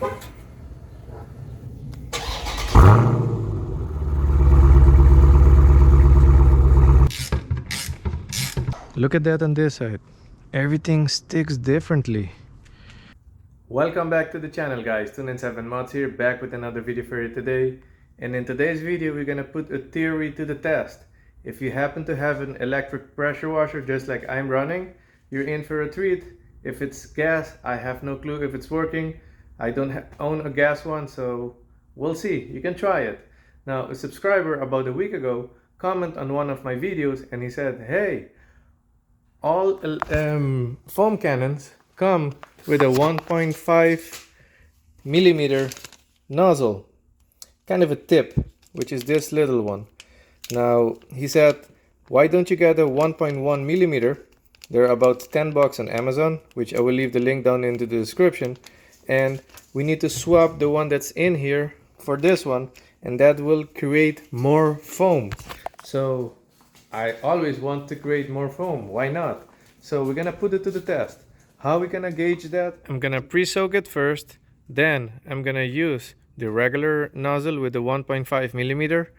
Look at that on this side. Everything sticks differently. Welcome back to the channel, guys. 297 Mods here, back with another video for you today. And in today's video, we're gonna put a theory to the test. If you happen to have an electric pressure washer just like I'm running, you're in for a treat. If it's gas, I have no clue if it's working. I don't own a gas one, so we'll see. You can try it. Now, a subscriber about a week ago commented on one of my videos and he said, hey, all foam cannons come with a 1.5 millimeter nozzle, kind of a tip, which is this little one. Now he said, why don't you get a 1.1 millimeter? They're about $10 on Amazon, which I will leave the link down into the description. And we need to swap the one that's in here for this one, and that will create more foam. So I always want to create more foam. Why not? So we're gonna put it to the test. How we gonna gauge that? I'm gonna pre-soak it first. Then I'm gonna use the regular nozzle with the 1.5 millimeter.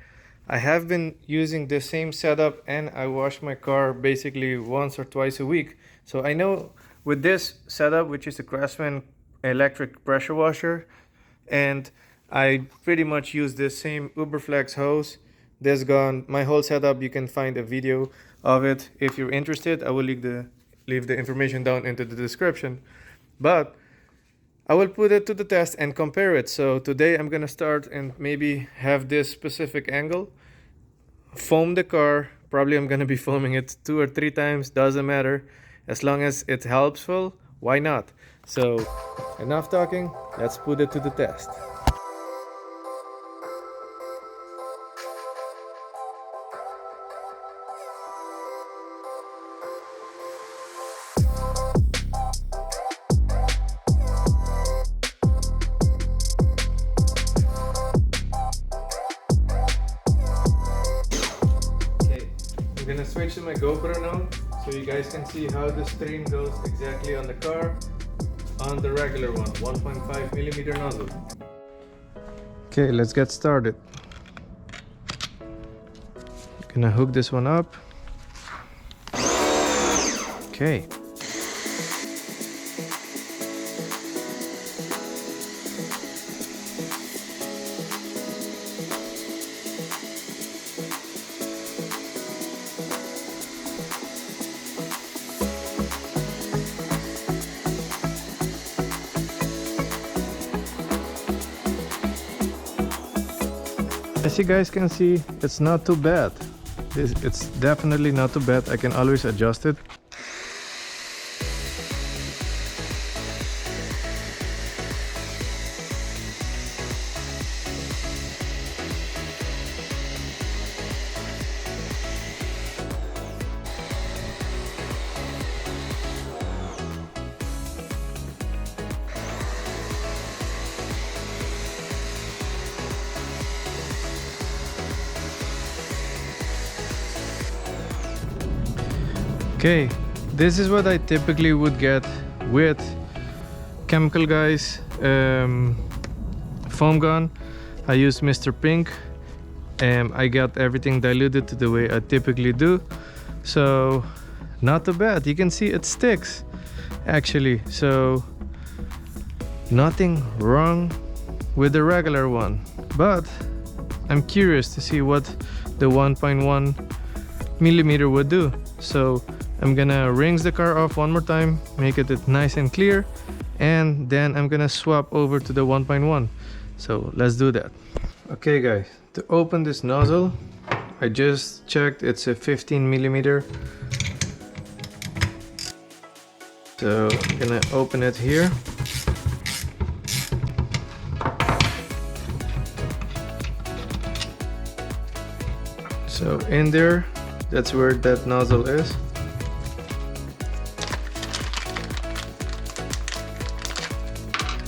I have been using the same setup and I wash my car basically once or twice a week. So I know with this setup, which is a Craftsman electric pressure washer, and I pretty much use the same UBERFLEX hose. This gun, my whole setup, you can find a video of it if you're interested. I will leave the information down into the description. But I will put it to the test and compare it. So today I'm gonna start and maybe have this specific angle, foam the car. Probably I'm gonna be foaming it 2 or 3 times, doesn't matter. As long as it's helpful, why not? So enough talking, let's put it to the test. I'm gonna switch to my GoPro now so you guys can see how the stream goes exactly on the car on the regular one, 1.5 millimeter nozzle. Okay, let's get started. Gonna hook this one up. Okay. As you guys can see, it's not too bad. It's definitely not too bad. I can always adjust it. Okay, this is what I typically would get with Chemical Guys foam gun. I use Mr. Pink and I got everything diluted to the way I typically do. So not too bad. You can see it sticks actually. So nothing wrong with the regular one. But I'm curious to see what the 1.1 millimeter would do. So I'm gonna rinse the car off one more time, make it nice and clear, and then I'm gonna swap over to the 1.1. So let's do that. Okay guys, to open this nozzle, I just checked, it's a 15 millimeter. So I'm gonna open it here. So in there, that's where that nozzle is.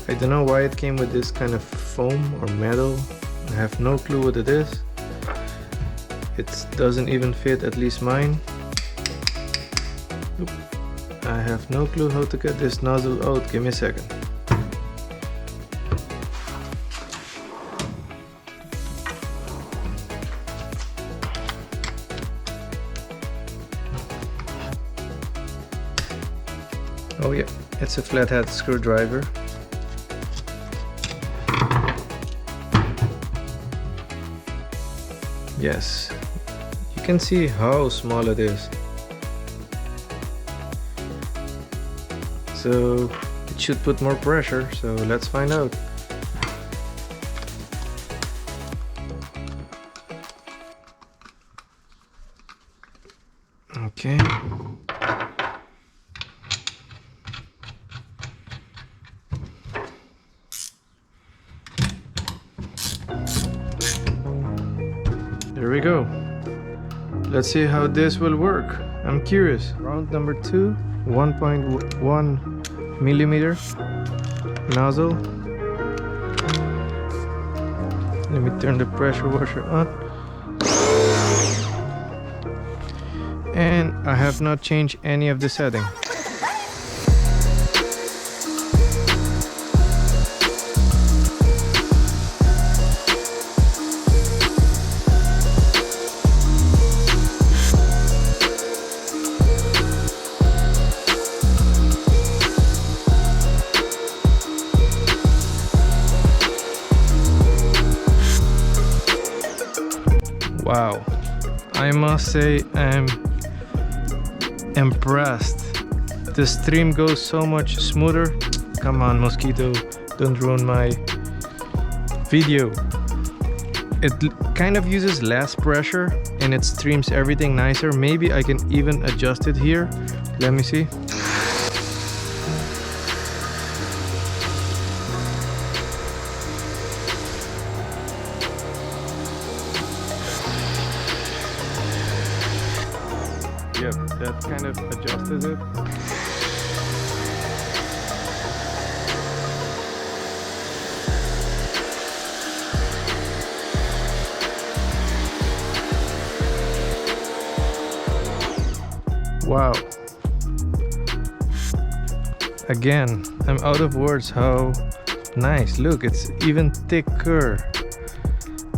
I don't know why it came with this kind of foam or metal. I have no clue what it is. It doesn't even fit, at least mine. Oop. I have no clue how to get this nozzle out. Give me a second. It's a flathead screwdriver. Yes, you can see how small it is. So it should put more pressure, so let's find out. Okay. There we go. Let's see how this will work. I'm curious. Round number 2, 1.1 millimeter nozzle. Let me turn the pressure washer on. And I have not changed any of the setting. Wow, I must say I'm impressed. The stream goes so much smoother. Come on, mosquito, don't ruin my video. It kind of uses less pressure and it streams everything nicer. Maybe I can even adjust it here. Let me see. Yep, that kind of adjusted it. Wow. Again, I'm out of words how nice. Look, it's even thicker.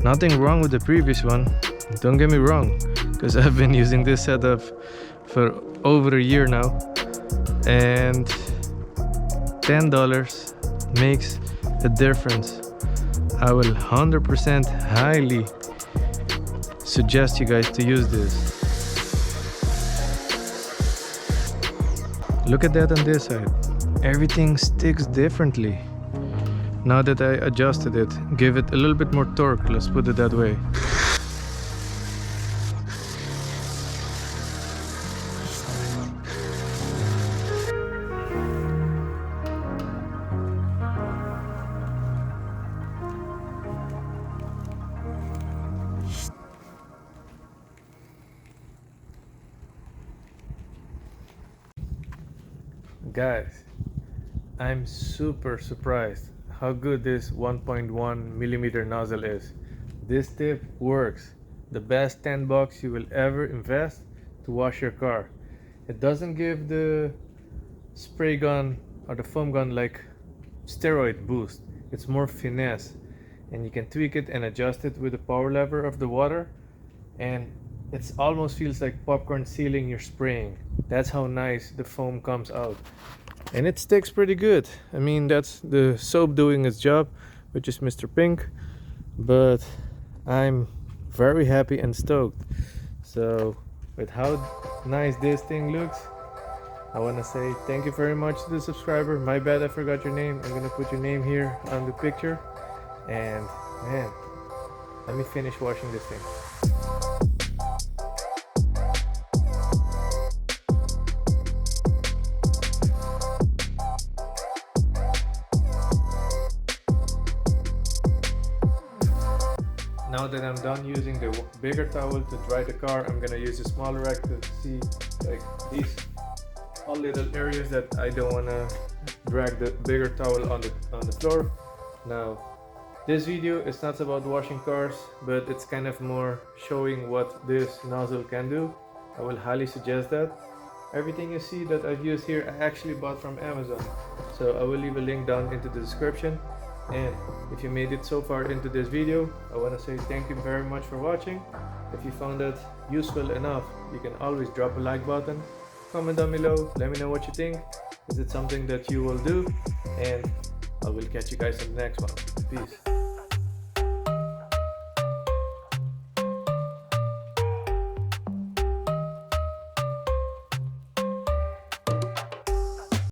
Nothing wrong with the previous one. Don't get me wrong, because I've been using this setup for over a year now, and $10 makes a difference. I will 100% highly suggest you guys to use this. Look at that on this side. Everything sticks differently. Now that I adjusted it, give it a little bit more torque, let's put it that way. Guys, I'm super surprised how good this 1.1 millimeter nozzle is. This tip works. The best $10 you will ever invest to wash your car. It doesn't give the spray gun or the foam gun like steroid boost. It's more finesse, and you can tweak it and adjust it with the power lever of the water, and it almost feels like popcorn sealing you're spraying. That's how nice the foam comes out. And it sticks pretty good. I mean, that's the soap doing its job, which is Mr. Pink. But I'm very happy and stoked. So with how nice this thing looks, I want to say thank you very much to the subscriber. My bad, I forgot your name. I'm gonna put your name here on the picture. And man, let me finish washing this thing. Now that I'm done using the bigger towel to dry the car, I'm gonna use a smaller rack to see like these all little areas that I don't wanna drag the bigger towel on the floor. Now, this video is not about washing cars, but it's kind of more showing what this nozzle can do. I will highly suggest that. Everything you see that I've used here, I actually bought from Amazon. So I will leave a link down into the description. And if you made it so far into this video, I want to say thank you very much for watching. If you found it useful enough, you can always drop a like button. comment down below, let me know what you think. Is it something that you will do? And I will catch you guys in the next one. Peace.